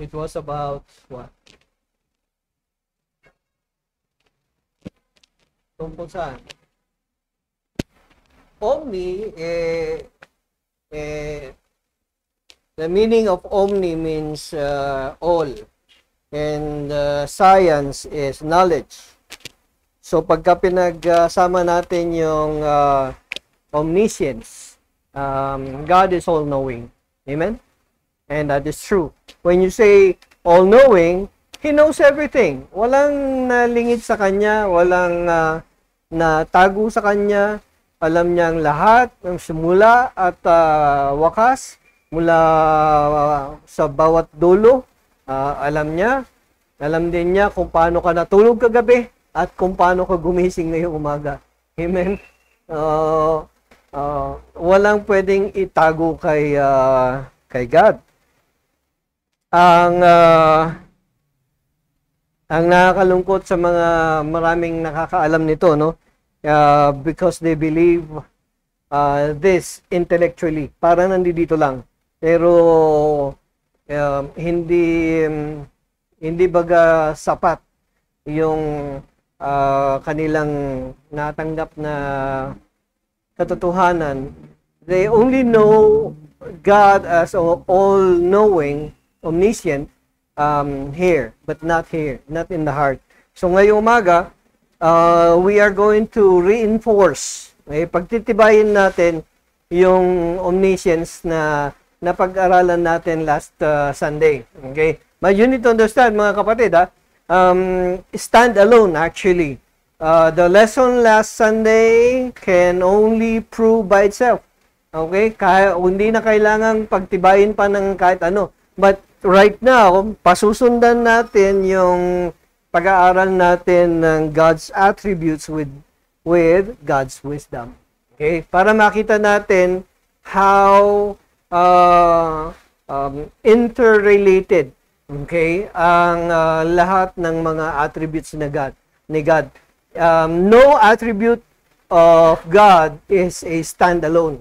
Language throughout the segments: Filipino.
It was about what? Tungkol saan? Omni, the meaning of omni means all. And science is knowledge. So pagka pinagsama natin yung omniscience, God is all-knowing. Amen? And that is true. When you say all-knowing, He knows everything. Walang nalingid sa Kanya, walang natago sa Kanya. Alam niya ang lahat, ng simula at wakas, mula sa bawat dulo. Alam niya. Alam din niya kung paano ka natulog kagabi at kung paano ka gumising ngayong umaga. Amen? Walang pwedeng itago kay God. Ang nakakalungkot sa mga maraming nakakaalam nito, no? Because they believe this intellectually. Parang nandito lang. Pero hindi baga sapat yung kanilang natanggap na katotohanan. They only know God as all-knowing, omniscient, here, but not here, not in the heart. So ngayong umaga, we are going to reinforce, pagtitibayin natin yung omniscience na napag-aralan natin last Sunday. Okay? But you need to understand, mga kapatid, stand alone actually. The lesson last Sunday can only prove by itself. Okay? Hindi na kailangang pagtibayin pa ng kahit ano. But right now, pasusundan natin yung pag-aaral natin ng God's attributes with God's wisdom. Okay? Para makita natin how interrelated, okay, ang lahat ng mga attributes ni God. No attribute of God is a standalone.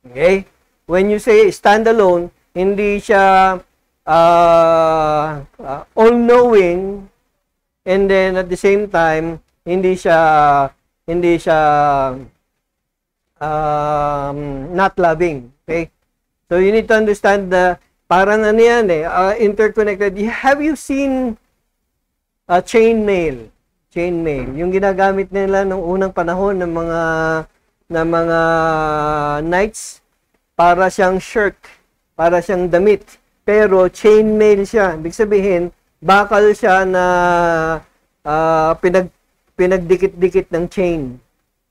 Okay? When you say standalone, hindi siya all-knowing, and then at the same time, hindi siya not loving. Okay? So you need to understand parang ano yan interconnected. Have you seen chain mail? Chain mail. Yung ginagamit nila nung unang panahon ng mga knights, para siyang shirt, para siyang damit. Pero chain mail siya. Ibig sabihin, bakal siya na pinagdikit-dikit ng chain.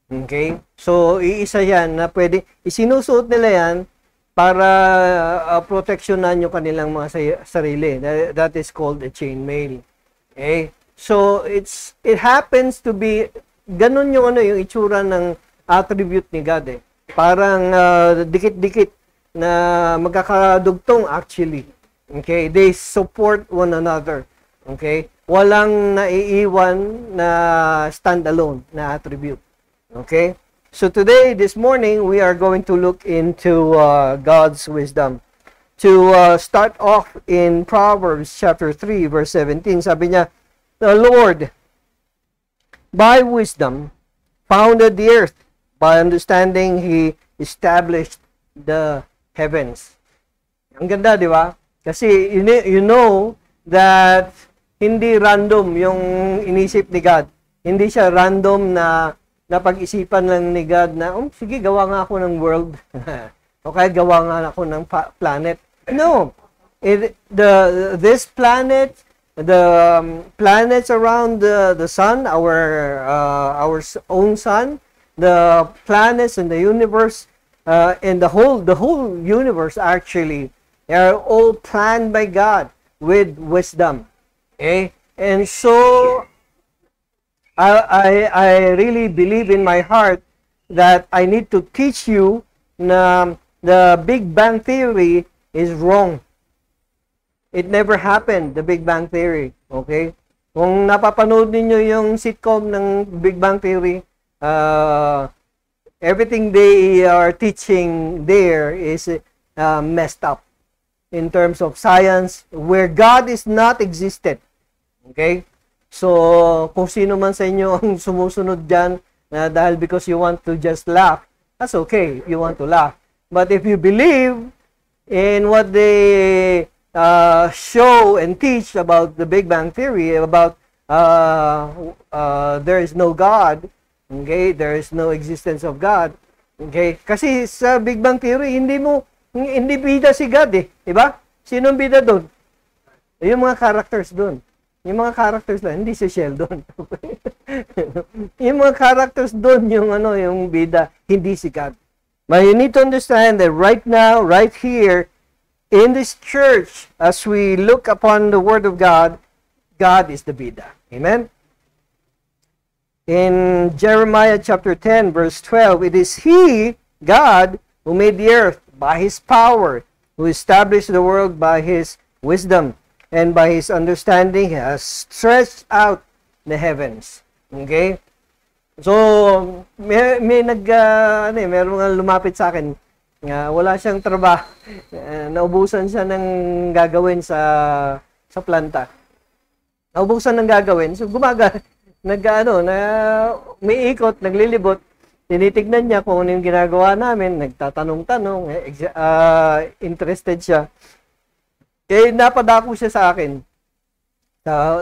Okay? So, iisa yan na pwede, isinusuot nila yan para proteksyonan yung kanilang mga sarili. That is called a chain mail. Okay? So, it happens to be, ganun yung yung itsura ng attribute ni God Parang dikit-dikit na magkakadugtong actually. Okay? They support one another. Okay? Walang naiiwan na standalone na attribute. Okay? So today, this morning, we are going to look into God's wisdom. To start off in Proverbs chapter 3, verse 17, sabi niya, "The Lord, by wisdom, founded the earth. By understanding, He established the heavens." Ang ganda, di ba? Kasi you know that hindi random yung inisip ni God. Hindi siya random na napag-isipan lang ni God na, sige, gawa nga ako ng world. O kaya gawa nga ako ng planet. No. This planet, the planets around the sun, our own sun, the planets in the universe, and the whole universe actually, they are all planned by God with wisdom. Okay? And so, I really believe in my heart that I need to teach you na the Big Bang Theory is wrong. It never happened, the Big Bang Theory. Okay? Kung napapanood ninyo yung sitcom ng Big Bang Theory, everything they are teaching there is messed up. in terms of science, where God is not existed. Okay? So, kung sino man sa inyo ang sumusunod dyan, dahil because you want to just laugh, that's okay, you want to laugh. But if you believe in what they show and teach about the Big Bang Theory, about there is no God, okay, there is no existence of God, okay, kasi sa Big Bang Theory, hindi bida si God eh, diba? Sinong bida doon? Yung mga characters doon. Yung mga characters lang, hindi si Sheldon. Yung mga characters doon, yung bida, hindi si God. But you need to understand that right now, right here, in this church, as we look upon the Word of God, God is the bida. Amen? In Jeremiah chapter 10, verse 12, it is He, God, who made the earth by His power, who established the world by His wisdom, and by His understanding, He has stretched out the heavens. Okay? So, meron nga lumapit sa akin, wala siyang trabaho, naubusan siya ng gagawin sa planta. Naubusan ng gagawin, so may ikot, naglilibot, tinitignan niya kung ano yung ginagawa namin, nagtatanong-tanong, interested siya. Kaya napadako siya sa akin.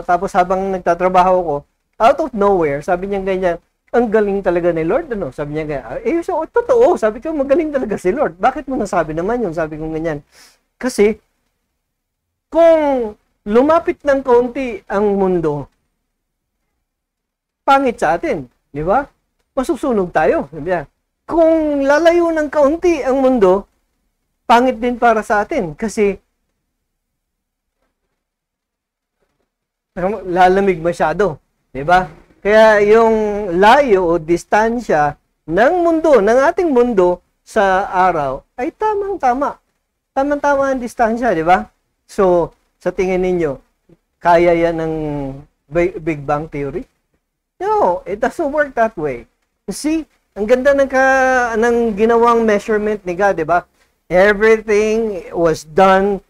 Tapos habang nagtatrabaho ko, out of nowhere, sabi niya ganyan, ang galing talaga ni Lord, ano? Sabi niya ganyan, so, totoo, sabi ko, magaling talaga si Lord. Bakit mo nasabi naman yun? Sabi ko ganyan. Kasi, kung lumapit ng kaunti ang mundo, pangit sa atin, di ba? Masusunog tayo, sabi niya. Kung lalayo ng kaunti ang mundo, pangit din para sa atin. Kasi, lalamig masyado, di ba? Kaya yung layo o distansya ng mundo, ng ating mundo sa araw ay tamang-tama. Tamang-tama ang distansya, di ba? So, sa tingin ninyo, kaya yan ng Big Bang Theory? No, it doesn't work that way. You see, ang ganda ng ginawang measurement ni God, di ba? Everything was done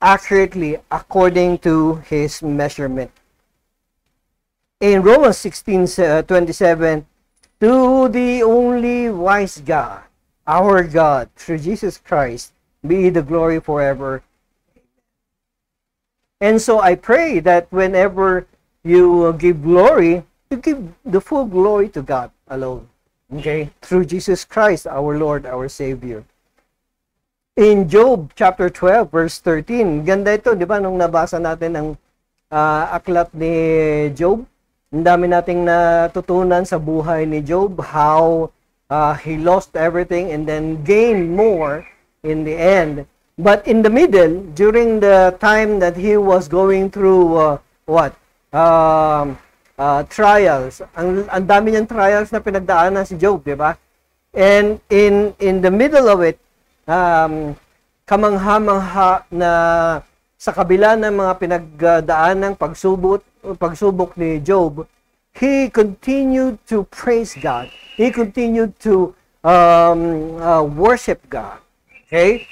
accurately according to His measurement. In Romans 16:27, to the only wise God, our God, through Jesus Christ, be the glory forever. And so I pray that whenever you give glory, you give the full glory to God alone. Okay? Through Jesus Christ, our Lord, our Savior. In Job chapter 12, verse 13, ganda ito, di ba, nung nabasa natin ang aklat ni Job, ang dami nating natutunan sa buhay ni Job, how he lost everything and then gained more in the end. But in the middle, during the time that he was going through trials, ang dami niyang trials na pinagdaanan si Job, di ba? And in the middle of it, kamangha-mangha na sa kabila ng mga pinagdaan ng pagsubok ni Job, he continued to praise God. He continued to worship God. Okay?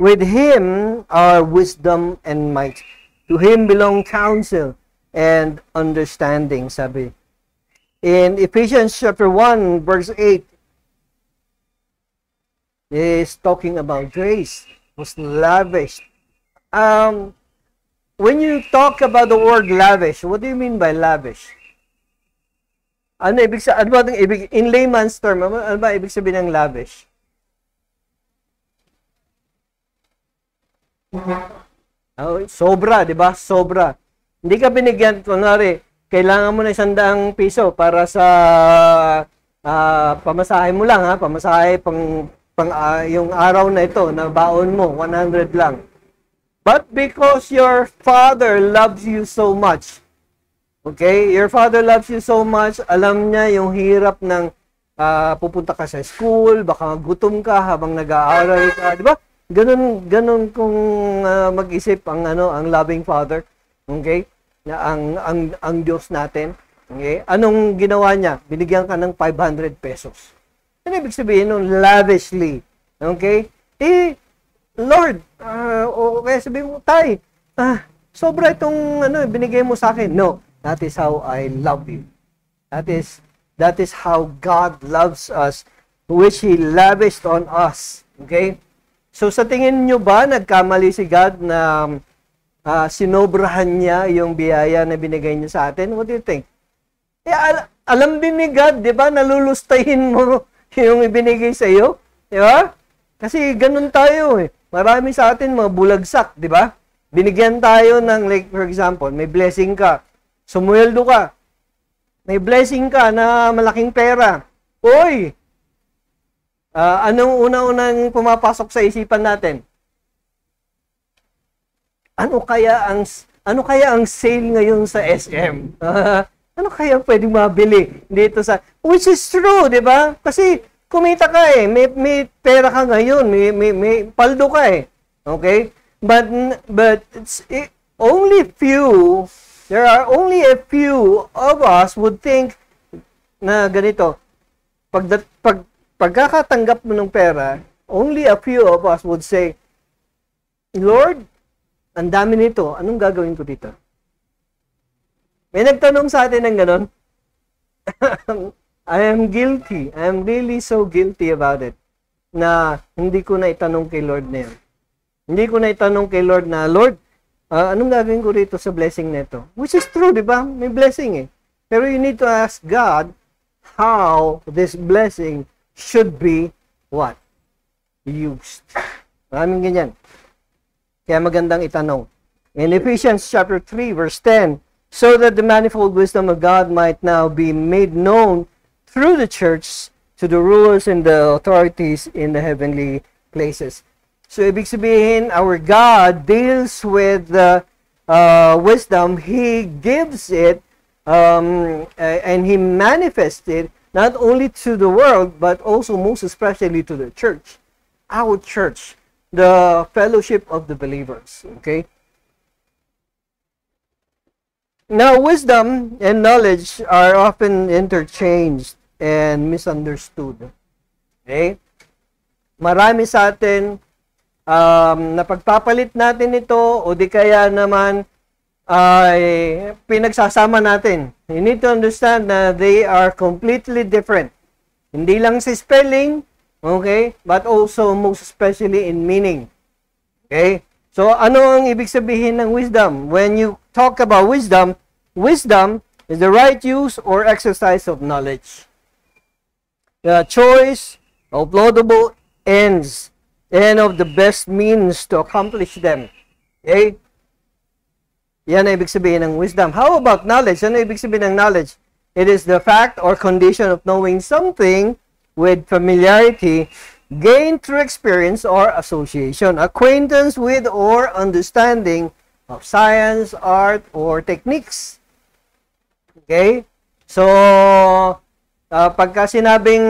With Him are wisdom and might. To Him belong counsel and understanding, sabi. In Ephesians chapter 1, verse 8, is talking about grace was lavished. When you talk about the word lavish, what do you mean by lavish? Ano ba ibig in layman's term? Ano ba ibig sabihin ng lavish? Sobra, di ba? Sobra. Hindi ka binigyan, kunwari, kailangan mo na 100 piso para sa pamasahe mo lang, ha? Pamasahe yung araw na ito, na baon mo, 100 lang. But because your Father loves you so much, okay? Your Father loves you so much, alam niya yung hirap ng pupunta ka sa school, baka gutom ka habang nag-aaral ka, di ba? Ganun kung mag-isip ang loving Father, okay? Na ang Diyos natin, okay? Anong ginawa niya? Binigyan ka ng 500 pesos. Ano ibig sabihin nun? Lavishly. Okay? Lord, o kaya sabihin mo, Tay, sobra itong binigay mo sa akin. No, that is how I love you. That is how God loves us, which He lavished on us. Okay? So sa tingin nyo ba, nagkamali si God na sinobrahan niya yung biyaya na binigay niya sa atin? What do you think? Alam din ni God, di ba, nalulustahin mo yung ibinigay sa iyo. Di ba? Kasi ganun tayo eh. Marami sa atin mga bulagsak, di ba? Binigyan tayo ng, like, for example, may blessing ka. Sumweldo ka. May blessing ka na malaking pera. Uy! Anong una-unang pumapasok sa isipan natin? Ano kaya ang sale ngayon sa SM? Ano kaya pwedeng mabili dito sa, which is true, di ba? Kasi kumita ka eh, may pera ka ngayon, may paldo ka eh. Okay? But there are only a few of us would think na ganito. Pagkakatanggap mo ng pera, only a few of us would say, Lord, ang dami nito, anong gagawin ko dito? May nagtanong sa atin ng ganon. I am guilty. I am really so guilty about it. Na hindi ko na itanong kay Lord na yun. Hindi ko na itanong kay Lord na, Lord, anong gagawin ko rito sa blessing nito? Which is true, di ba? May blessing eh. Pero you need to ask God how this blessing should be what? Used. Maraming ganyan. Kaya magandang itanong. In Ephesians chapter 3, verse 10, so that the manifold wisdom of God might now be made known through the church to the rulers and the authorities in the heavenly places. So, ibig sabihin, our God deals with wisdom. He gives it and He manifests it not only to the world, but also most especially to the church. Our church, the fellowship of the believers. Okay? Now, wisdom and knowledge are often interchanged and misunderstood. Okay? Marami sa atin, napagpapalit natin ito o di kaya naman ay pinagsasama natin. You need to understand na they are completely different. Hindi lang sa spelling, okay, but also most especially in meaning. Okay? So, ano ang ibig sabihin ng wisdom? When you talk about wisdom, wisdom is the right use or exercise of knowledge. The choice of laudable ends and of the best means to accomplish them. Okay? Yan ang ibig sabihin ng wisdom. How about knowledge? Ano ibig sabihin ng knowledge? It is the fact or condition of knowing something with familiarity gained through experience or association, acquaintance with or understanding of science, art, or techniques. Okay? So, pagka sinabing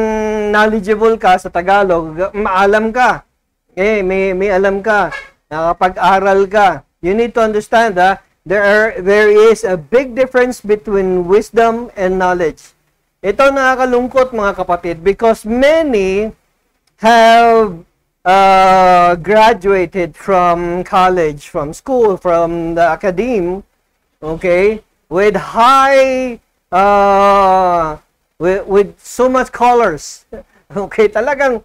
knowledgeable ka sa Tagalog, maalam ka. Okay? May alam ka. Nakapag-aral ka. You need to understand there is a big difference between wisdom and knowledge. Ito nakakalungkot mga kapatid because many have graduated from college, from school, from the academe, okay, with high, with so much colors. Okay, talagang,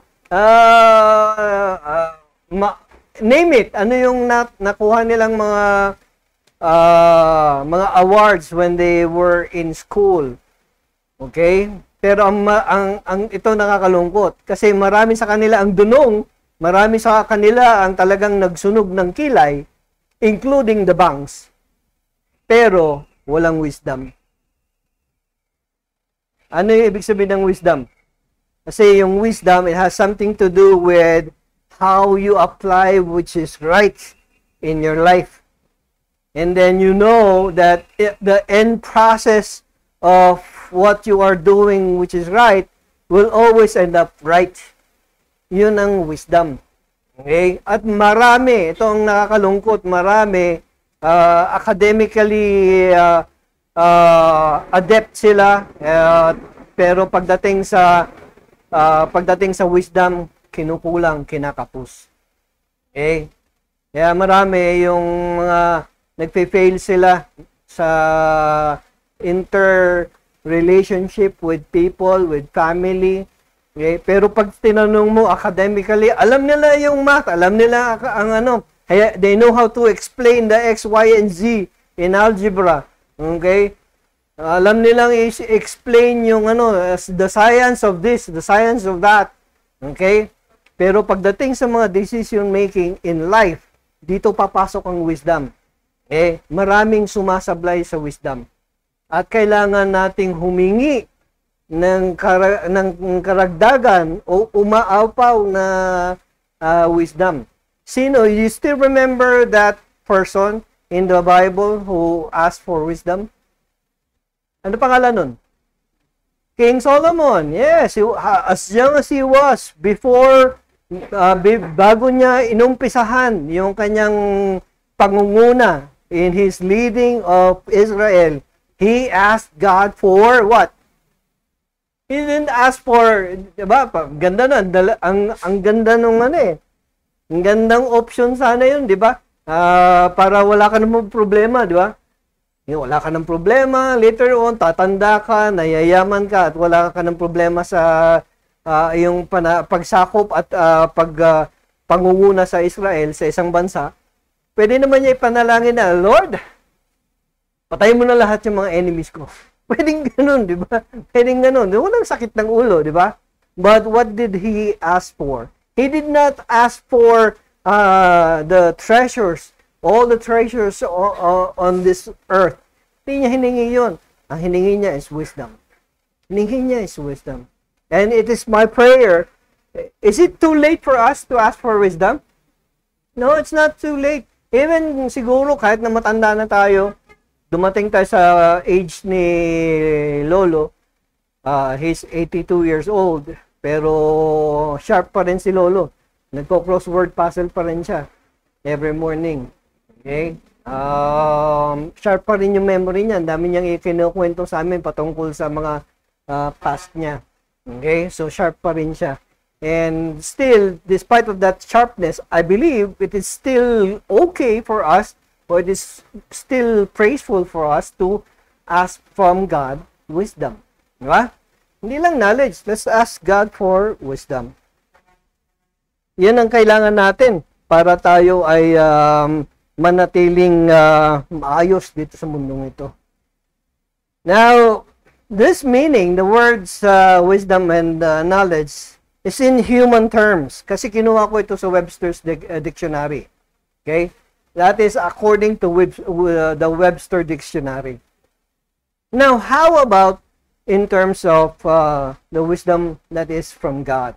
name it, ano yung nakuha nilang mga awards when they were in school. Okay? Pero ang ito nakakalungkot kasi marami sa kanila ang dunong, marami sa kanila ang talagang nagsunog ng kilay, including the bangs. Pero walang wisdom. Ano yung ibig sabihin ng wisdom? Kasi yung wisdom, it has something to do with how you apply which is right in your life. And then you know that the end process of what you are doing which is right will always end up right. Yun ang wisdom. Okay? At marami, ito ang nakakalungkot, marami academically adept sila, pero pagdating sa wisdom, kinukulang, kinakapos. Okay? Kaya marami yung mga nagpe-fail sila sa inter-relationship with people, with family. Okay? Pero pag tinanong mo academically, alam nila yung math, alam nila ang ano, they know how to explain the X, Y, and Z in algebra. Okay? Alam nilang i-explain yung ano, the science of this, the science of that. Okay? Pero pagdating sa mga decision making in life, dito papasok ang wisdom. Maraming sumasablay sa wisdom. At kailangan nating humingi ng karagdagan o umaapaw na wisdom. Sino? You still remember that person in the Bible who asked for wisdom? Ano pangalan nun? King Solomon. Yes, as young as he was, before bago niya inumpisahan yung kanyang pangunguna in his leading of Israel, he asked God for what? He didn't ask for, diba? Ganda na, ang ganda nung ano eh. Ang gandang option sana yun, diba? Para wala ka namang problema, diba? Wala ka ng problema, later on, tatanda ka, nayayaman ka, at wala ka ng problema sa yung pagsakop at pangunguna sa Israel sa isang bansa. Pwede naman niya ipanalangin na, Lord, patay mo na lahat yung mga enemies ko. Pwedeng ganun, di ba? Pwedeng ganun. Walang sakit ng ulo, di ba? But what did he ask for? He did not ask for the treasures, all the treasures on this earth. Hindi niya hiningi yun. Ang hiningi niya is wisdom. Hiningi niya is wisdom. And it is my prayer. Is it too late for us to ask for wisdom? No, it's not too late. Even siguro kahit na matanda na tayo, dumating tayo sa age ni Lolo, he's 82 years old, pero sharp pa rin si Lolo. Nagko-crossword puzzle pa rin siya every morning. Okay? Sharp pa rin yung memory niya. Ang dami niyang ikinukwento sa amin patungkol sa mga past niya. Okay? So, sharp pa rin siya. And still, despite of that sharpness, I believe it is still okay for us, or it is still praiseful for us to ask from God wisdom. Diba? Hindi lang knowledge. Let's ask God for wisdom. Yan ang kailangan natin para tayo ay manatiling maayos dito sa mundong ito. Now, this meaning, the words wisdom and knowledge, is in human terms. Kasi kinuha ko ito sa Webster's Dictionary. Okay? That is according to the Webster Dictionary. Now, how about in terms of the wisdom that is from God?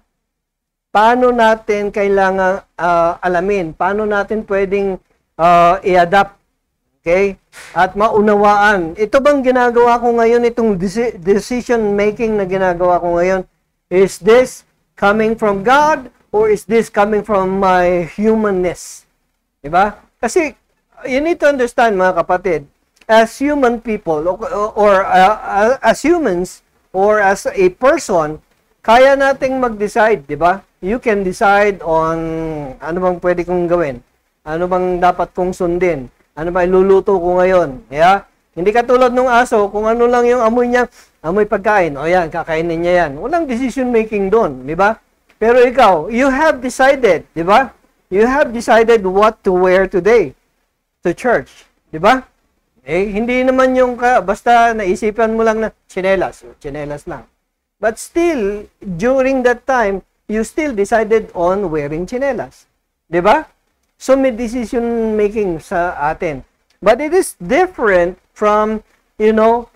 Paano natin kailangan alamin? Paano natin pwedeng i-adapt? Okay? At maunawaan. Ito bang ginagawa ko ngayon, itong decision making na ginagawa ko ngayon, is this coming from God or is this coming from my humanness? Diba? Kasi, you need to understand mga kapatid, as human people or as humans or as a person, kaya nating mag-decide, diba? You can decide on ano bang pwede kong gawin, ano bang dapat kong sundin, ano ba iluluto ko ngayon. Yeah? Hindi katulad ng aso, kung ano lang yung amoy niya, amoy pagkain, o yan, kakainin niya yan. Walang decision making doon, di ba? Pero ikaw, you have decided, di ba? You have decided what to wear today to church, di ba? Hindi naman yung basta naisipan mo lang na tsinelas lang. But still, during that time, you still decided on wearing tsinelas, di ba? So may decision making sa atin. But it is different from,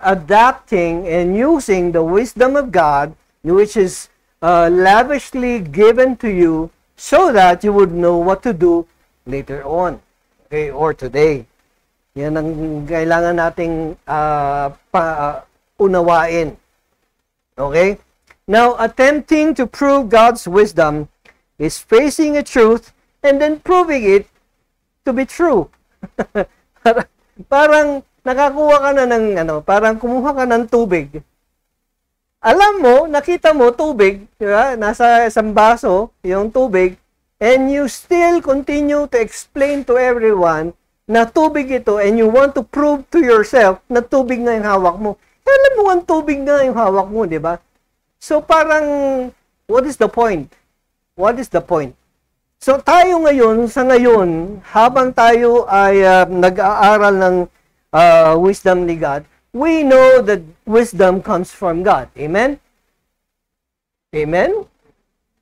adapting and using the wisdom of God, which is lavishly given to you so that you would know what to do later on, okay, or today. Yan ang kailangan nating unawain. Okay? Now, attempting to prove God's wisdom is facing a truth and then proving it to be true. Parang nakakuha ka na ng parang kumuha ka ng tubig. Alam mo, nakita mo tubig, di ba? Nasa isang baso yung tubig, and you still continue to explain to everyone na tubig ito, and you want to prove to yourself na tubig nga yung hawak mo. Alam mo ang tubig nga yung hawak mo, di ba? So parang, what is the point? What is the point? So tayo ngayon, sa ngayon, habang tayo ay nag-aaral ng wisdom ni God, we know that wisdom comes from God. Amen? Amen?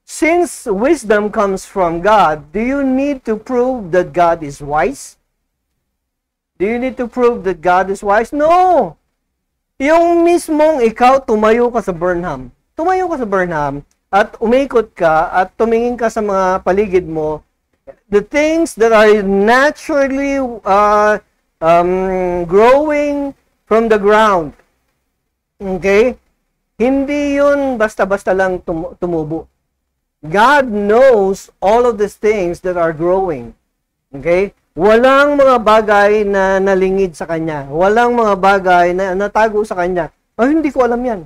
Since wisdom comes from God, do you need to prove that God is wise? Do you need to prove that God is wise? No! Yung mismong ikaw, tumayo ka sa Burnham. Tumayo ka sa Burnham, at umikot ka, at tumingin ka sa mga paligid mo, the things that are naturally growing from the ground. Okay? Hindi yun basta-basta lang tumubo. God knows all of these things that are growing. Okay? Walang mga bagay na nalingid sa Kanya. Walang mga bagay na natago sa Kanya. Oh, hindi ko alam yan.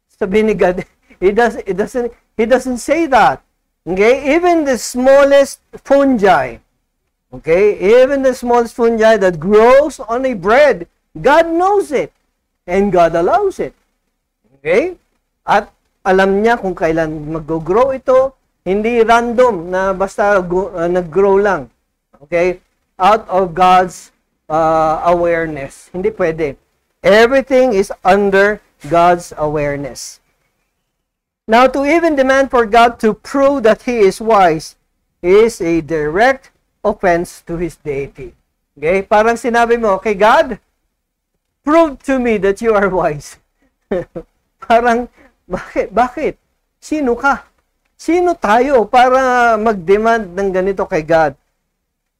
Sabi ni God, He doesn't say that. Okay? Even the smallest fungi, okay? Even the smallest fungi that grows on a bread, God knows it. And God allows it. Okay? At alam niya kung kailan mag-grow ito, hindi random na basta nag-grow lang. Okay? Out of God's awareness. Hindi pwede. Everything is under God's awareness. Now, to even demand for God to prove that He is wise is a direct offense to His deity. Okay? Parang sinabi mo, okay, God, prove to me that you are wise. Parang, bakit? Sino ka? Sino tayo para mag-demand ng ganito kay God?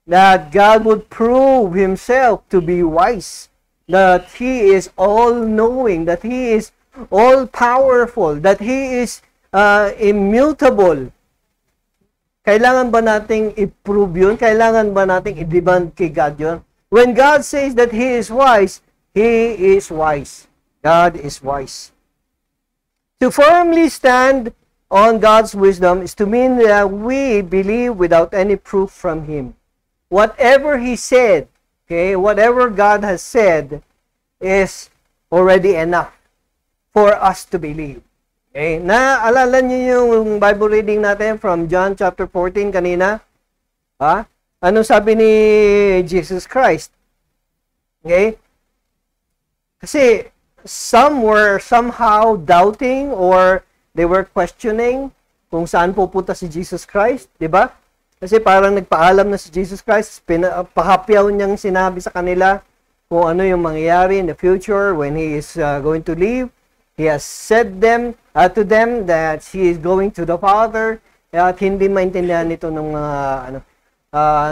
That God would prove Himself to be wise. That He is all-knowing. That He is all-powerful. That He is immutable. Kailangan ba nating i-prove yun? Kailangan ba nating i-demand kay God yun? When God says that He is wise, He is wise. God is wise. To firmly stand on God's wisdom is to mean that we believe without any proof from Him. Whatever He said, okay, whatever God has said is already enough for us to believe. Okay? Naalala niyo yung Bible reading natin from John chapter 14 kanina? Ha? Anong sabi ni Jesus Christ? Okay? Kasi some were somehow doubting or they were questioning kung saan pupunta si Jesus Christ, di ba? Kasi parang nagpaalam na si Jesus Christ, pahapyaw niyang sinabi sa kanila kung ano yung mangyayari in the future when He is going to leave. He has said to them that He is going to the Father, at hindi maintindihan nito ng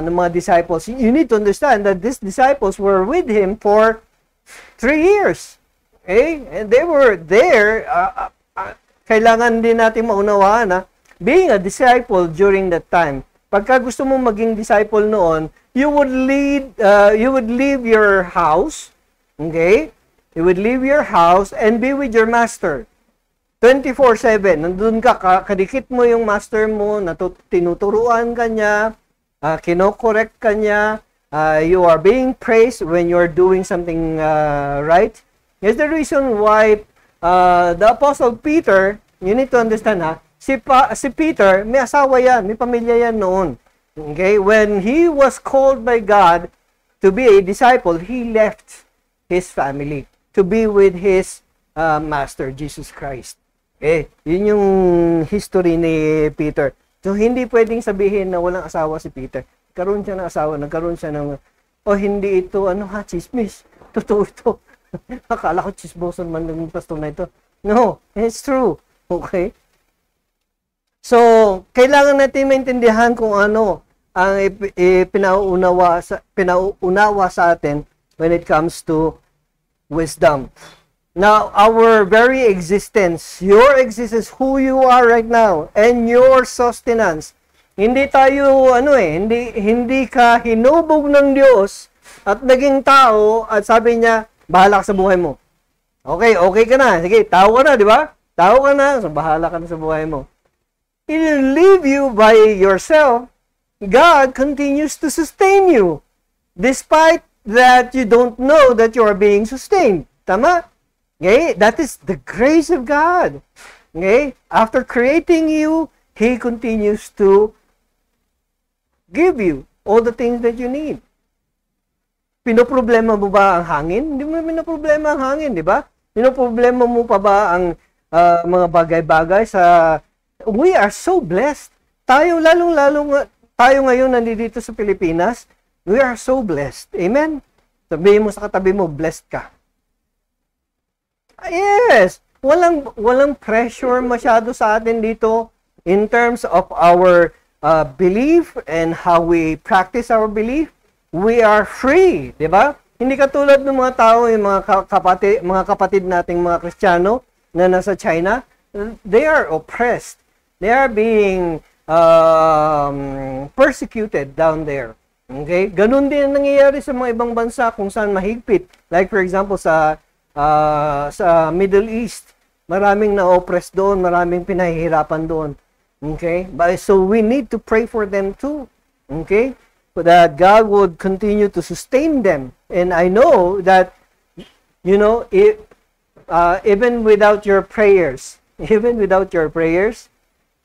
mga disciples. You need to understand that these disciples were with Him for 3 years. Okay? And they were there. Kailangan din natin maunawaan na being a disciple during that time. Pagka gusto mo maging disciple noon, you would leave your house, okay? You would leave your house and be with your master. 24/7. Nandun ka, kadikit mo yung master mo, tinuturuan ka niya, kinokorek ka niya, you are being praised when you are doing something right. Here's the reason why the Apostle Peter, you need to understand si Peter, may asawa yan, may pamilya yan noon. Okay? When he was called by God to be a disciple, he left his family to be with his Master, Jesus Christ. Okay? Yun yung history ni Peter. So, hindi pwedeng sabihin na walang asawa si Peter. Nagkaroon siya ng asawa, nagkaroon siya ng, hindi ito, chismis. Totoo ito. Akala ko chismosan man ng pastor na ito. No, it's true. Okay? So, kailangan natin maintindihan kung ano ang pinauunawa sa atin when it comes to wisdom. Now, our very existence, your existence, who you are right now, and your sustenance, hindi tayo, hindi ka hinubog ng Diyos at naging tao at sabi niya, bahala ka sa buhay mo. Okay ka na. Sige, tao ka na, di ba? Tao ka na, so bahala ka na sa buhay mo. He didn't leave you by yourself. God continues to sustain you. Despite that you don't know that you are being sustained. Tama? Okay? That is the grace of God. Okay? After creating you, He continues to give you all the things that you need. Pinoproblema mo ba ang hangin? Hindi mo pinoproblema ang hangin, di ba? Pinoproblema mo pa ba ang mga bagay-bagay sa... We are so blessed. Tayo, lalong-lalo tayo ngayon nandito sa Pilipinas, we are so blessed. Amen? Sabihin mo sa katabi mo, blessed ka. Yes! Walang pressure masyado sa atin dito in terms of our belief and how we practice our belief. We are free, di ba? Hindi katulad ng mga tao, yung mga kapatid nating mga Kristiyano na nasa China, they are oppressed. They are being persecuted down there. Okay? Ganun din ang nangyayari sa mga ibang bansa kung saan mahigpit. Like for example sa Middle East, maraming na-oppress doon, maraming pinahihirapan doon. Okay? So we need to pray for them too. Okay? That God would continue to sustain them. And I know that, you know, even without your prayers,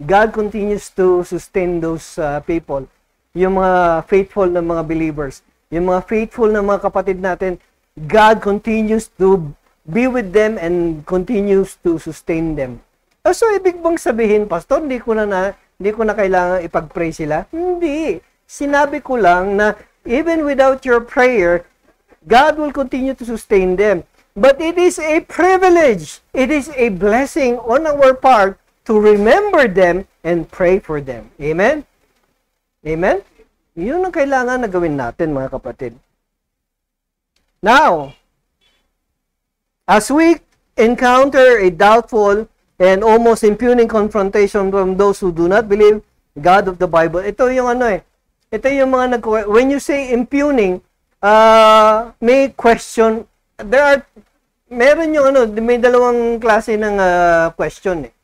God continues to sustain those people. Yung mga faithful na mga believers, yung mga faithful na mga kapatid natin, God continues to be with them and continues to sustain them. So, ibig bang sabihin, Pastor, hindi ko na kailangan ipag-pray sila? Hindi. Sinabi ko lang na even without your prayer, God will continue to sustain them. But it is a privilege. It is a blessing on our part to remember them and pray for them. Amen? Amen? Yun ang kailangan na gawin natin, mga kapatid. Now, as we encounter a doubtful and almost impugning confrontation from those who do not believe God of the Bible, ito yung ito yung mga when you say impugning, may question, meron yung may dalawang klase ng question eh.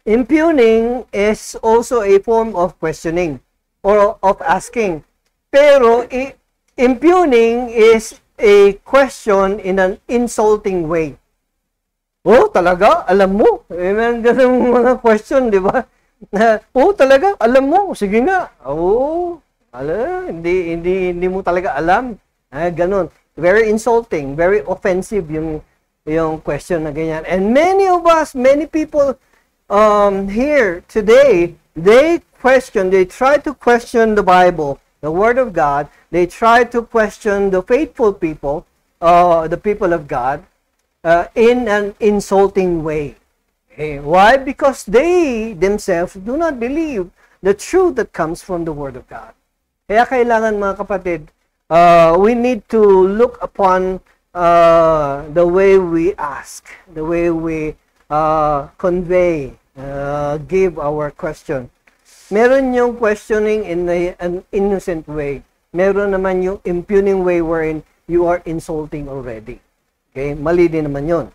Impugning is also a form of questioning or of asking. Pero impugning is a question in an insulting way. Oh, talaga? Alam mo? Meron ganung mga question, di ba? Oh, talaga? Alam mo? Sige nga. Oh, hindi mo talaga alam. Ganun. Very insulting, very offensive yung question na ganyan. And many people here today, they try to question the Bible, the Word of God. They try to question the faithful people, the people of God, in an insulting way. Okay. Why? Because they themselves do not believe the truth that comes from the Word of God. Kaya kailangan, mga kapatid, we need to look upon the way we ask, the way we convey, give our question. Meron yung questioning in an innocent way. Meron naman yung impugning way wherein you are insulting already. Okay? Mali din naman yun.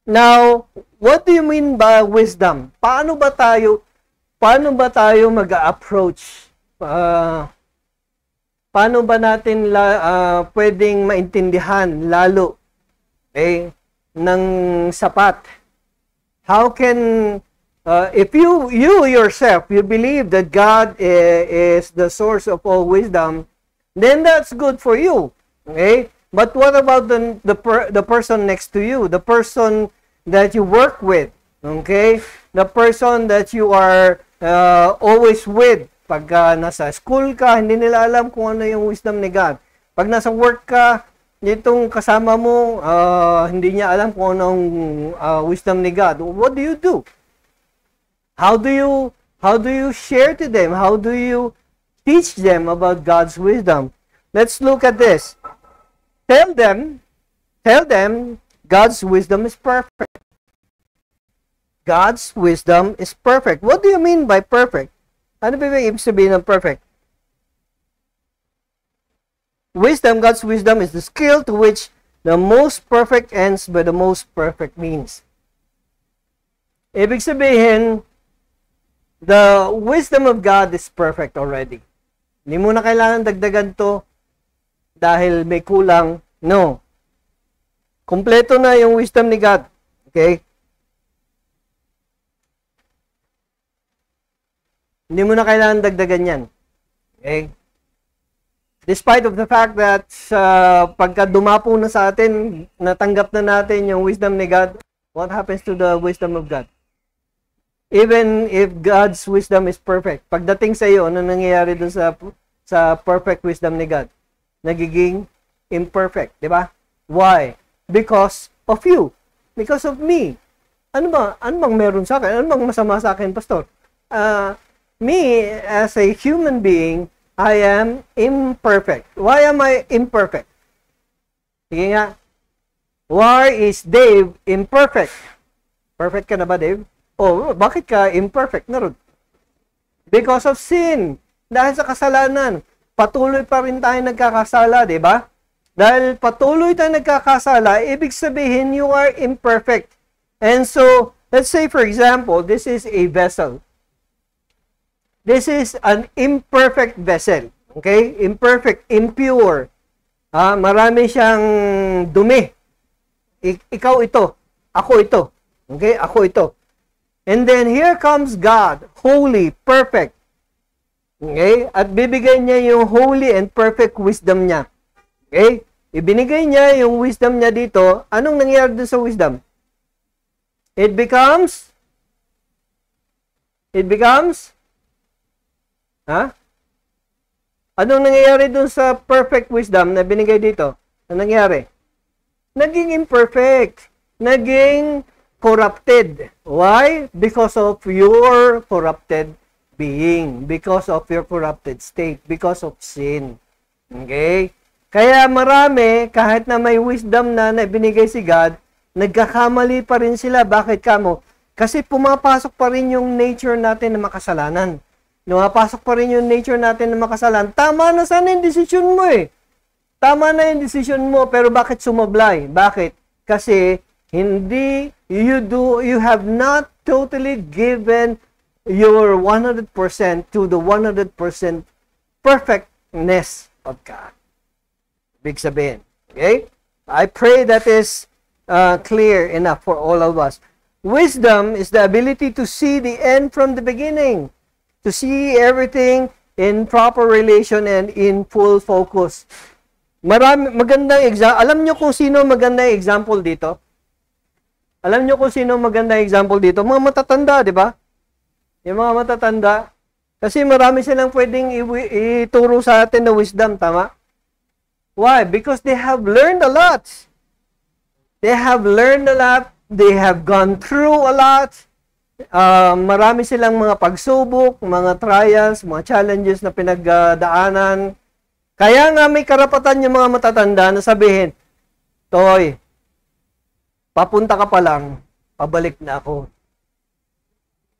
Now, what do you mean by wisdom? Paano ba tayo mag-approach? Paano ba natin pwedeng maintindihan lalo ng sapat? How can if you yourself you believe that God is the source of all wisdom, then that's good for you. Okay? But what about the person next to you, the person that you work with, okay? The person that you are always with. Pag nasa school ka, hindi nila alam kung ano yung wisdom ni God. Pag nasa work ka, itong kasama mo, hindi niya alam kung anong wisdom ni God. What do you do? How do you share to them? How do you teach them about God's wisdom? Let's look at this. Tell them God's wisdom is perfect. God's wisdom is perfect. What do you mean by perfect? Ano ba yung ibig sabihin ng perfect? Wisdom, God's wisdom is the skill to which the most perfect ends by the most perfect means. Ibig sabihin, The wisdom of God is perfect already. Hindi mo na kailangan dagdagan to dahil may kulang. No. Kompleto na yung wisdom ni God. Okay? Hindi mo na kailangan dagdagan yan. Okay? Despite of the fact that pagka dumapo na sa atin, natanggap na natin yung wisdom ni God, what happens to the wisdom of God? Even if God's wisdom is perfect, pagdating sa iyo, ano nangyayari dun sa perfect wisdom ni God? Nagiging imperfect, di ba? Why? Because of you. Because of me. Ano ba? Ano bang meron sa akin? Ano bang masama sa akin, Pastor? Me, as a human being, I am imperfect. Why am I imperfect? Sige nga. Why is Dave imperfect? Perfect ka na ba, Dave? Oh, bakit ka imperfect na ron? Because of sin. Dahil sa kasalanan. Patuloy pa rin tayo nagkakasala, di ba? Dahil patuloy tayo nagkakasala, ibig sabihin you are imperfect. And so, let's say for example, this is a vessel. This is an imperfect vessel. Okay? Imperfect, impure. Marami siyang dumi. Ikaw ito. Ako ito. Okay? Ako ito. And then here comes God, holy, perfect. Okay? At bibigay niya yung holy and perfect wisdom niya. Okay? Ibinigay niya yung wisdom niya dito. Anong nangyayari doon sa wisdom? It becomes Anong nangyayari doon sa perfect wisdom na binigay dito? Anong nangyayari? Naging imperfect. Naging corrupted. Why? Because of your corrupted being. Because of your corrupted state. Because of sin. Okay? Kaya marami, kahit na may wisdom na binigay si God, nagkakamali pa rin sila. Bakit kamo? Kasi pumapasok pa rin yung nature natin na makasalanan. Pumapasok pa rin yung nature natin na makasalanan. Tama na sana yung decision mo eh. Tama na yung decision mo, pero bakit sumablay? Bakit? Kasi you have not totally given your 100% to the 100% perfectness of God. Big sabihin. Okay? I pray that is clear enough for all of us. Wisdom is the ability to see the end from the beginning. To see everything in proper relation and in full focus. Magandang example. Alam nyo kung sino magandang example dito? Alam nyo kung sino magandang example dito? Mga matatanda, di ba? Yung mga matatanda. Kasi marami silang pwedeng ituro sa atin na wisdom, tama? Why? Because they have learned a lot. They have learned a lot. They have gone through a lot. Marami silang mga pagsubok, mga trials, mga challenges na pinagdaanan. Kaya nga may karapatan yung mga matatanda na sabihin, Toy, papunta ka pa lang, pabalik na ako.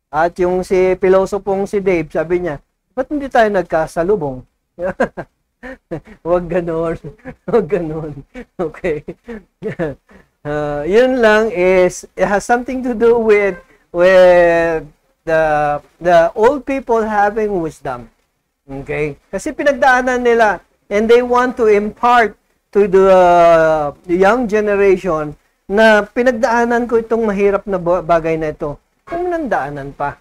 At yung si pilosopong si Dave, sabi niya, ba't hindi tayo nagkasalubong? Huwag ganon. Huwag ganon. Okay. Yun lang it has something to do with the old people having wisdom. Okay? Kasi pinagdaanan nila and they want to impart to the young generation na pinagdaanan ko itong mahirap na bagay na ito. Kung nandaanan pa.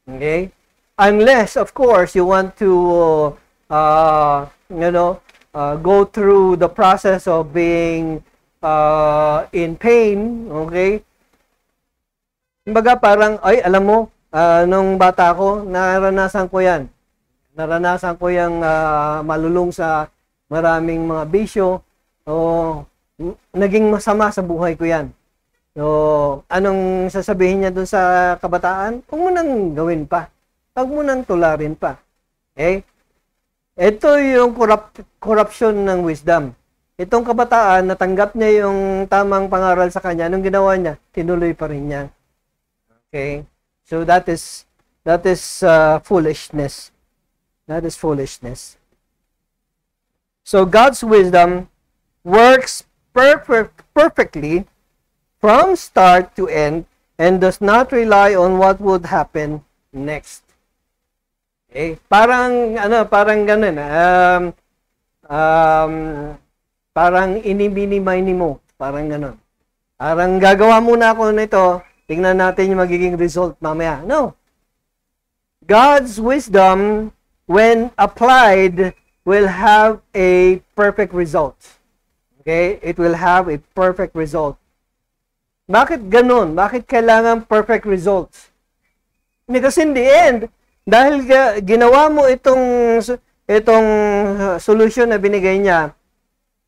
Okay? Unless, of course, you want to, go through the process of being in pain. Okay? Kumbaga parang, ay, alam mo, nung bata ko, naranasan ko yan. Naranasan ko yung malulong sa maraming mga bisyo. O, naging masama sa buhay ko yan. So, anong sasabihin niya dun sa kabataan? Huwag mo nang gawin pa. Huwag mo nang tularin pa. Okay? Ito yung corruption ng wisdom. Itong kabataan, natanggap niya yung tamang pangaral sa kanya. Anong ginawa niya? Tinuloy pa rin niya. Okay? So, that is foolishness. That is foolishness. So, God's wisdom works perfectly from start to end and does not rely on what would happen next. Parang, parang ganun. Parang inimini mo. Parang ganun. Parang gagawa muna ako nito, tingnan natin yung magiging result mamaya. No. God's wisdom, when applied, will have a perfect result. Okay? It will have a perfect result. Bakit ganun? Bakit kailangan perfect results? Because in the end, dahil ginawa mo itong solution na binigay niya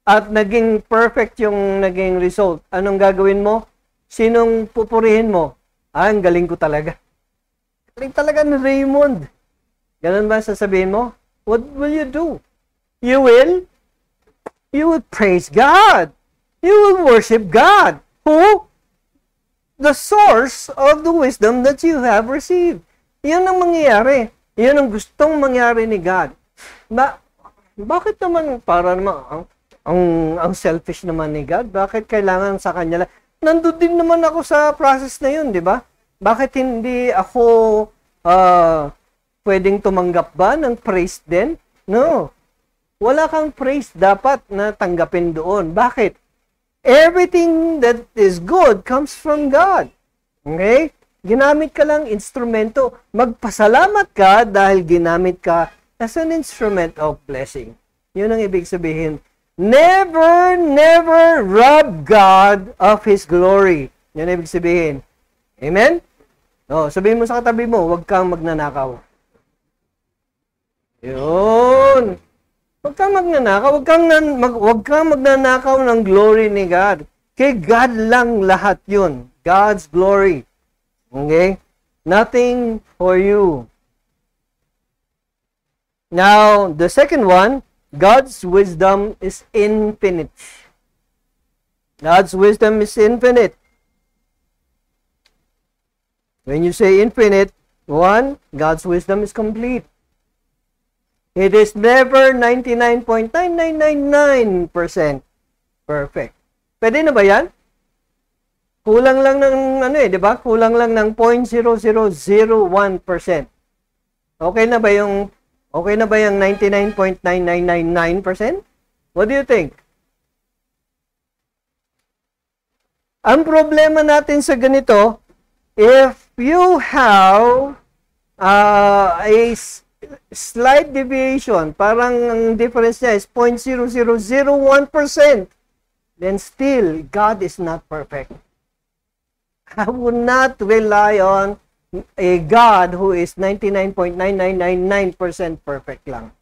at naging perfect yung naging result, anong gagawin mo? Sinong pupurihin mo? Ang galing ko talaga. Galing talaga ni Raymond. Ganun ba sasabihin mo? What will you do? You will praise God. You will worship God. Who? The source of the wisdom that you have received. Yan ang mangyayari. Yan ang gustong mangyari ni God. Bakit naman para naman ang selfish naman ni God? Bakit kailangan sa kanya lang? Nandun din naman ako sa process na yun, di ba? Bakit hindi ako pwedeng tumanggap ba ng praise din? No. Wala kang praise dapat na tanggapin doon. Bakit? Everything that is good comes from God. Okay? Ginamit ka lang instrumento. Magpasalamat ka dahil ginamit ka as an instrument of blessing. Yun ang ibig sabihin. Never, never rob God of His glory. Yun ang ibig sabihin. Amen? Sabihin mo sa katabi mo, huwag kang magnanakaw. Yun. Huwag kang magnanakaw. Huwag kang magnanakaw ng glory ni God. Kay God lang lahat yun. God's glory. Okay? Nothing for you. Now, the second one, God's wisdom is infinite. God's wisdom is infinite. When you say infinite, one, God's wisdom is complete. It is never 99.9999% perfect. Pwede na ba yan? Kulang lang ng di ba? Kulang lang ng 0.0001%. Okay na ba yung 99.9999%? What do you think? Ang problema natin sa ganito, if you have a slight deviation, parang ang difference niya is 0.0001%, then still, God is not perfect. I would not rely on a God who is 99.9999% perfect lang.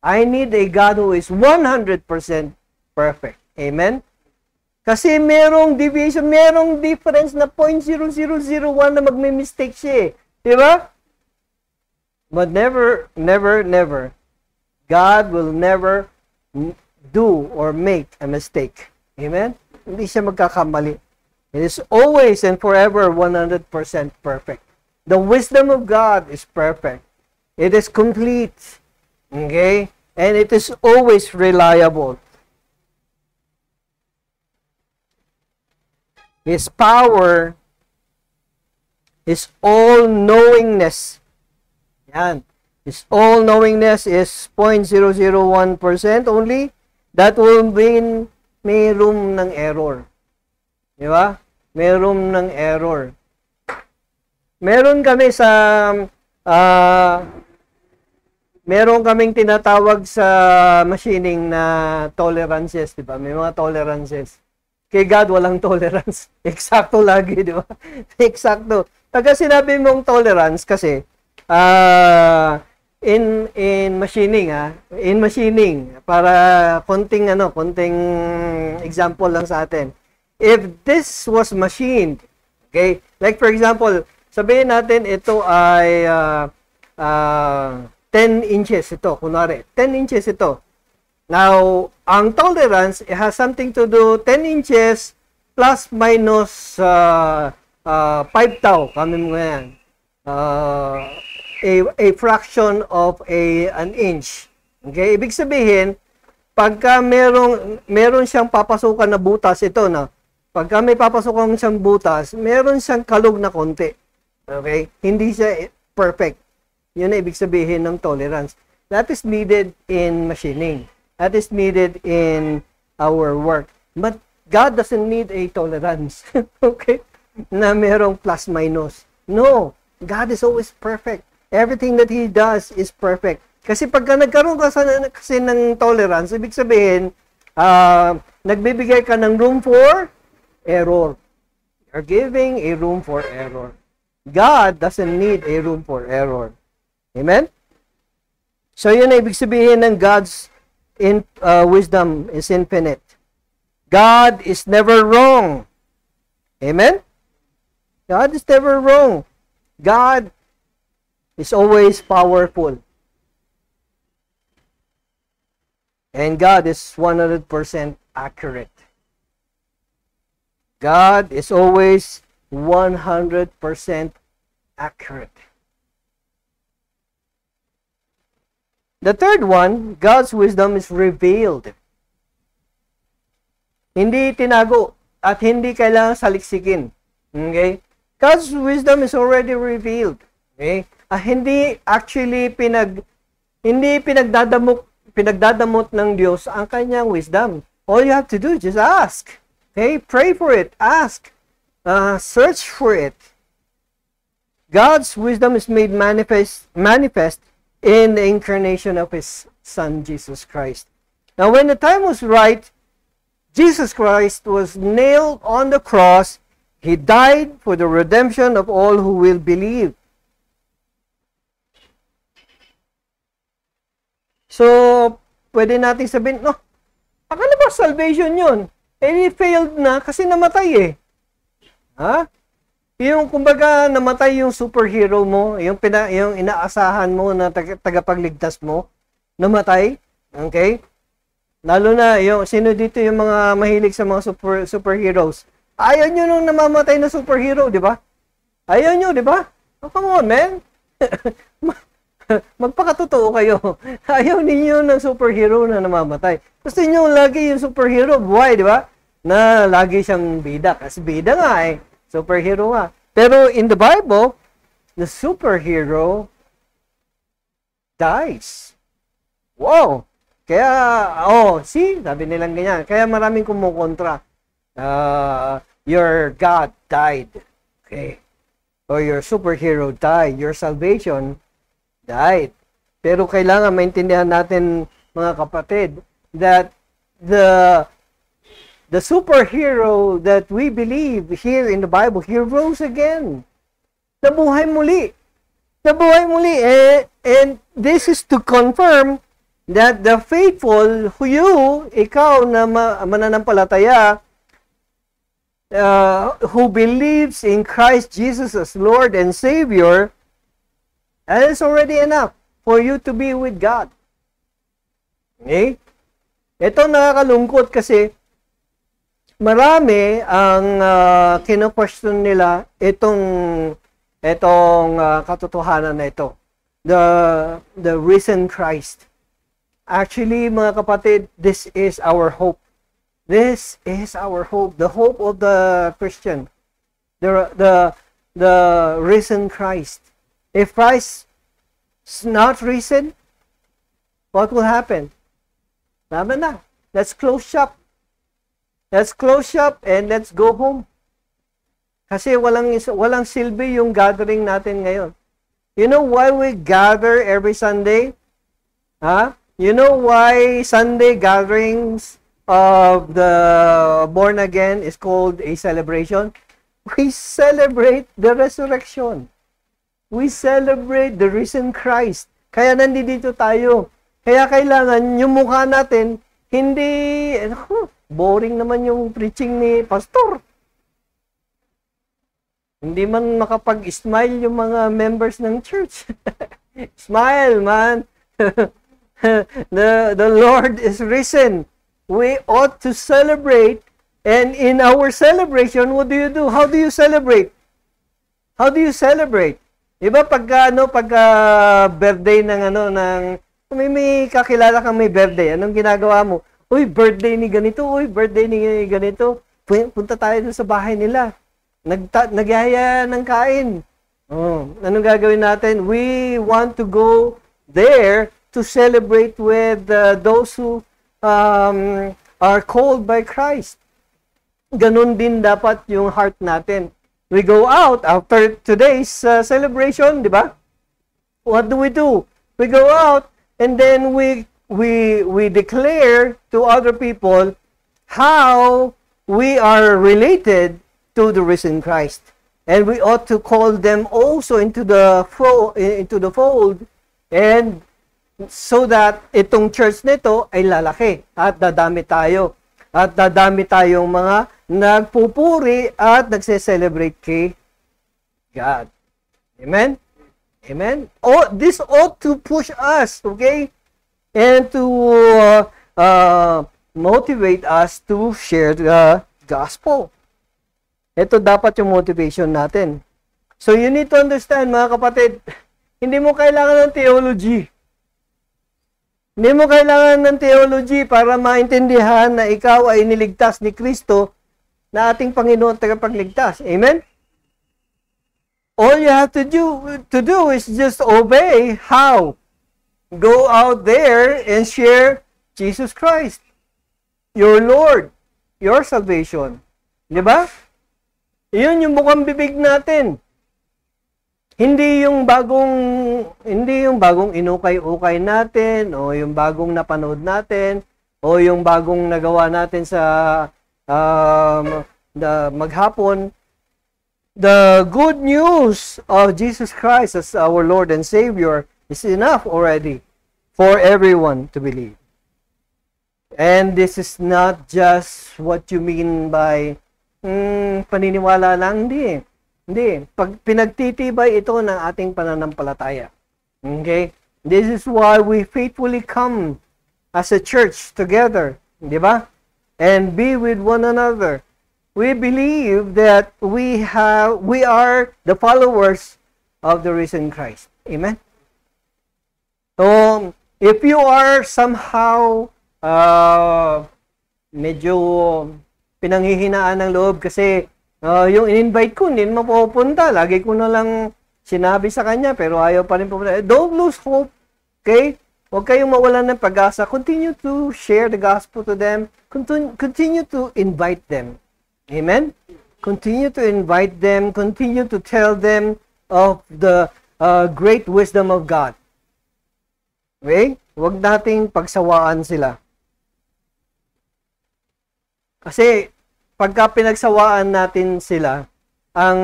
I need a God who is 100% perfect. Amen? Kasi merong deviation, merong difference na 0.0001 na magme-mistake siya eh. Di ba? But never, never, never, God will never do or make a mistake. Amen? Hindi siya magkakamali. It is always and forever 100% perfect. The wisdom of God is perfect. It is complete. Okay? And it is always reliable. His power is all-knowingness. Yan. His all-knowingness is 0.001% only. That will mean may room ng error. Di ba? May room ng error. Meron kami sa meron kaming tinatawag sa machining na tolerances, di ba? May mga tolerances. Kay God, walang tolerance. Eksakto lagi, di ba? Eksakto. Pagka sinabi mong tolerance kasi, in machining, in machining, para konting example lang sa atin. If this was machined, okay, like for example, sabihin natin ito ay 10 inches ito, kunwari, 10 inches ito. Now, ang tolerance, it has something to do 10 inches plus minus 5 tau. Kami mo yan. A fraction of an inch. Okay? Ibig sabihin, pagka meron siyang papasukan na butas, ito na. Pagka may papasukan siyang butas, meron siyang kalog na konti. Okay? Hindi siya perfect. Yun na ibig sabihin ng tolerance. That is needed in machining. That is needed in our work. But God doesn't need a tolerance. Okay? Na merong plus minus. No. God is always perfect. Everything that He does is perfect. Kasi pagka nagkaroon ka kasi ng tolerance, ibig sabihin, nagbibigay ka ng room for error. You're giving a room for error. God doesn't need a room for error. Amen? So yun na ibig sabihin ng God's wisdom is infinite. God is never wrong. Amen? God is never wrong. God is always powerful. And God is 100% accurate. God is always 100% accurate. The third one, God's wisdom is revealed. Hindi tinago at hindi kailangan saliksikin. Okay? God's wisdom is already revealed. Okay? Hindi actually pinagdadamot ng Diyos ang kanyang wisdom. All you have to do is just ask. Okay? Pray for it. Ask. Search for it. God's wisdom is made manifest in the incarnation of His Son, Jesus Christ. Now, when the time was right, Jesus Christ was nailed on the cross. He died for the redemption of all who will believe. So, pwede natin sabihin, no, akala ba salvation yun? It failed na kasi namatay eh. Ha? Yung kumbaga namatay yung superhero mo, yung inaasahan mo na tagapagligtas mo, namatay. Okay? Lalo na yung sino dito yung mga mahilig sa mga superheroes. Ayaw nyo nung namamatay na superhero, di ba? Ayaw nyo, di ba? Oh, come on, man. Magpakatotoo kayo. Ayaw ninyo ng superhero na namamatay. Gusto nyo lagi yung superhero buhay, di ba? Na lagi siyang bida. Kasi bida nga eh. Superhero nga. Pero in the Bible, the superhero dies. Wow! Kaya, see? Sabi nilang ganyan. Kaya maraming kumukontra. Your God died. Okay. Or your superhero died. Your salvation died. Pero kailangan maintindihan natin, mga kapatid, that the superhero that we believe here in the Bible, he rose again. Nabuhay muli. Nabuhay muli. And this is to confirm that the faithful, ikaw na mananampalataya, who believes in Christ Jesus as Lord and Savior, that is already enough for you to be with God. Okay? Ito nakakalungkot kasi marami ang kino-question nila itong katotohanan na ito. The risen Christ. Actually, mga kapatid, this is our hope. This is our hope. The hope of the Christian. The risen Christ. If Christ is not risen, what will happen? Tama na. Let's close shop. Let's close shop and let's go home. Kasi walang silbi yung gathering natin ngayon. You know why we gather every Sunday? Huh? You know why Sunday gatherings of the born again is called a celebration? We celebrate the resurrection. We celebrate the risen Christ. Kaya nandito tayo. Kaya kailangan yung mukha natin, hindi, boring naman yung preaching ni pastor. Hindi man makapag-smile yung mga members ng church. Smile, man. The Lord is risen. We ought to celebrate. And in our celebration, what do you do? How do you celebrate? How do you celebrate? Diba pagka birthday ng may kakilala kang may birthday, anong ginagawa mo? Uy, birthday ni ganito, uy, birthday ni ganito. Punta tayo dun sa bahay nila. Nagyaya ng kain. Oh, anong gagawin natin? We want to go there to celebrate with those who are called by Christ. Ganun din dapat yung heart natin. We go out after today's celebration, di ba? What do? We go out and then we declare to other people how we are related to the risen Christ. And we ought to call them also into the fold, and so that itong church nito ay lalaki at dadami tayo. At dadami tayong mga nagpupuri at nagse-celebrate kay God. Amen? Amen? Oh, this ought to push us, okay? And to motivate us to share the gospel. Ito dapat yung motivation natin. So you need to understand, mga kapatid, hindi mo kailangan ng theology. Hindi mo kailangan ng theology para maintindihan na ikaw ay niligtas ni Kristo na ating Panginoon tagapagligtas. Amen? All you have to do is just obey. How? Go out there and share Jesus Christ, your Lord, your salvation. Di ba? Iyon yung bukang bibig natin. Hindi yung bagong inukay-ukay natin, o yung bagong napanood natin, o yung bagong nagawa natin sa maghapon. The good news of Jesus Christ as our Lord and Savior is enough already for everyone to believe. And this is not just what you mean by paniniwala lang, hindi. Hindi. Pag pinagtitibay ito ng ating pananampalataya. Okay? This is why we faithfully come as a church together. Di ba? And be with one another. We believe that we are the followers of the risen Christ. Amen? So, if you are somehow medyo pinanghihinaan ng loob kasi yung in-invite ko, hindi mapupunta. Lagi ko na lang sinabi sa kanya, pero ayaw pa rin pupunta. Don't lose hope. Okay? Huwag kayong mawalan ng pag-asa. Continue to share the gospel to them. Continue to invite them. Amen? Continue to invite them. Continue to tell them of the great wisdom of God. Okay? Huwag nating pagsawaan sila. Kasi, pagka pinagsawaan natin sila, ang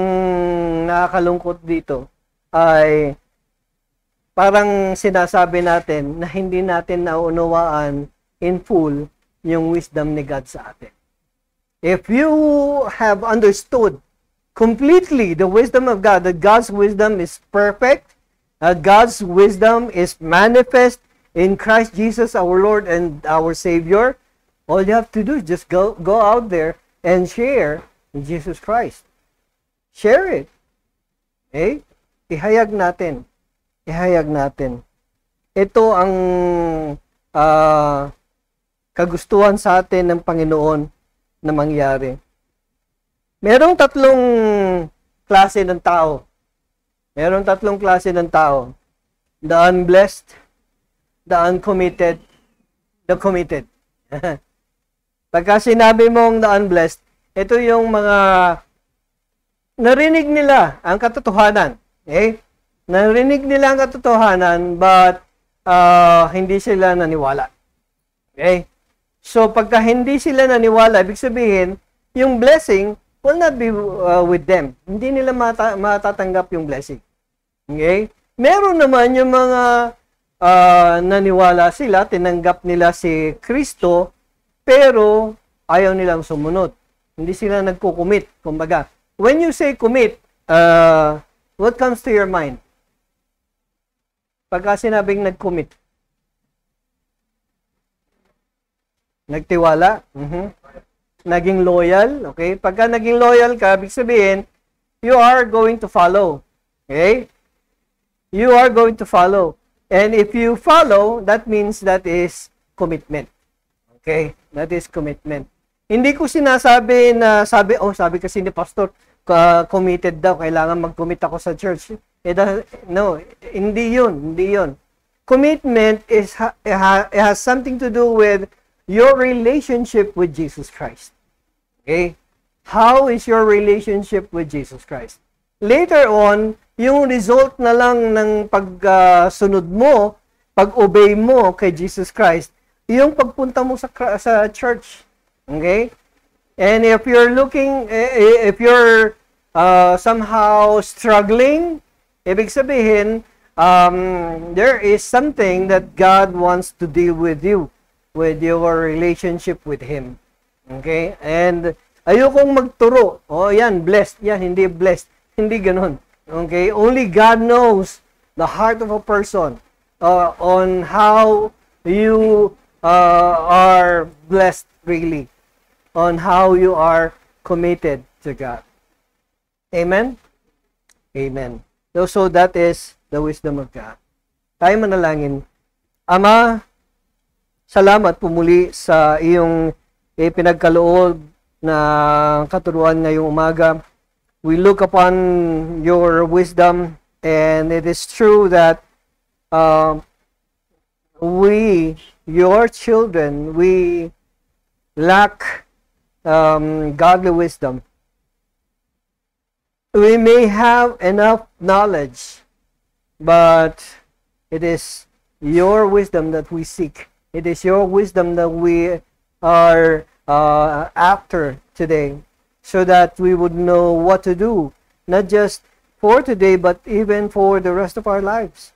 nakakalungkot dito ay parang sinasabi natin na hindi natin naunawaan in full yung wisdom ni God sa atin. If you have understood completely the wisdom of God, that God's wisdom is perfect, that God's wisdom is manifest in Christ Jesus our Lord and our Savior, all you have to do is just go out there and share Jesus Christ. Share it. Okay? Ihayag natin. Ihayag natin. Ito ang kagustuhan sa atin ng Panginoon na mangyari. Merong tatlong klase ng tao. Merong tatlong klase ng tao. The unblessed, the uncommitted, the committed. Pagka sinabi mong the unblessed, ito yung mga narinig nila ang katotohanan. Okay? Narinig nila ang katotohanan, but hindi sila naniwala. Okay? So, pagka hindi sila naniwala, ibig sabihin, yung blessing will not be with them. Hindi nila matatanggap yung blessing. Okay? Meron naman yung mga naniwala sila, tinanggap nila si Kristo, pero ayaw nilang sumunod. Hindi sila nagko-commit. Kumbaga, when you say commit, what comes to your mind? Pagka sinabing nag-commit. Nagtiwala. Naging loyal. Okay? Pagka naging loyal ka, ibig sabihin, you are going to follow. Okay? You are going to follow. And if you follow, that means that is commitment. Okay? That is commitment. Hindi ko sinasabi na sabi kasi ni pastor, committed daw, kailangan mag-commit ako sa church. No, hindi yun. Commitment it has something to do with your relationship with Jesus Christ. Okay? How is your relationship with Jesus Christ? Later on, yung result na lang ng pagsunod mo, pag-obey mo kay Jesus Christ, yung pagpunta mo sa church. Okay? And if you're somehow struggling, ibig sabihin, there is something that God wants to deal with you, with your relationship with Him. Okay? And ayokong magturo. Yan, blessed. Yan, hindi blessed. Hindi ganun. Okay? Only God knows the heart of a person on how you are blessed really. On how you are committed to God. Amen? Amen. So that is the wisdom of God. Tayo manalangin. Ama, salamat po muli sa iyong pinagkaloob na katuruan ngayong umaga. We look upon your wisdom, and it is true that we, your children, we lack godly wisdom. We may have enough knowledge, but it is your wisdom that we seek. It is your wisdom that we are after today, so that we would know what to do, not just for today, but even for the rest of our lives.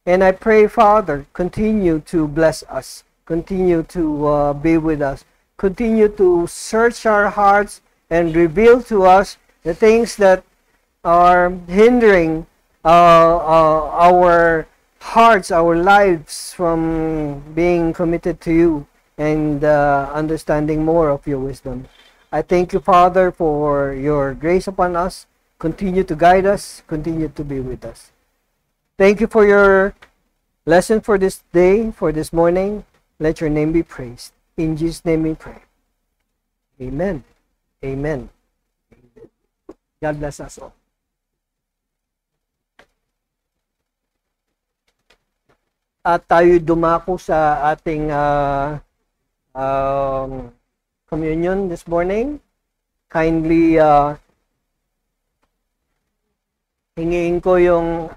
And I pray, Father, continue to bless us, continue to be with us, continue to search our hearts and reveal to us the things that are hindering our hearts, our lives from being committed to you and understanding more of your wisdom. I thank you, Father, for your grace upon us. Continue to guide us, continue to be with us. Thank you for your lesson for this day, for this morning. Let your name be praised. In Jesus' name we pray. Amen. Amen. Amen. God bless us all. At tayo dumako sa ating communion this morning. Kindly hingiin ko yung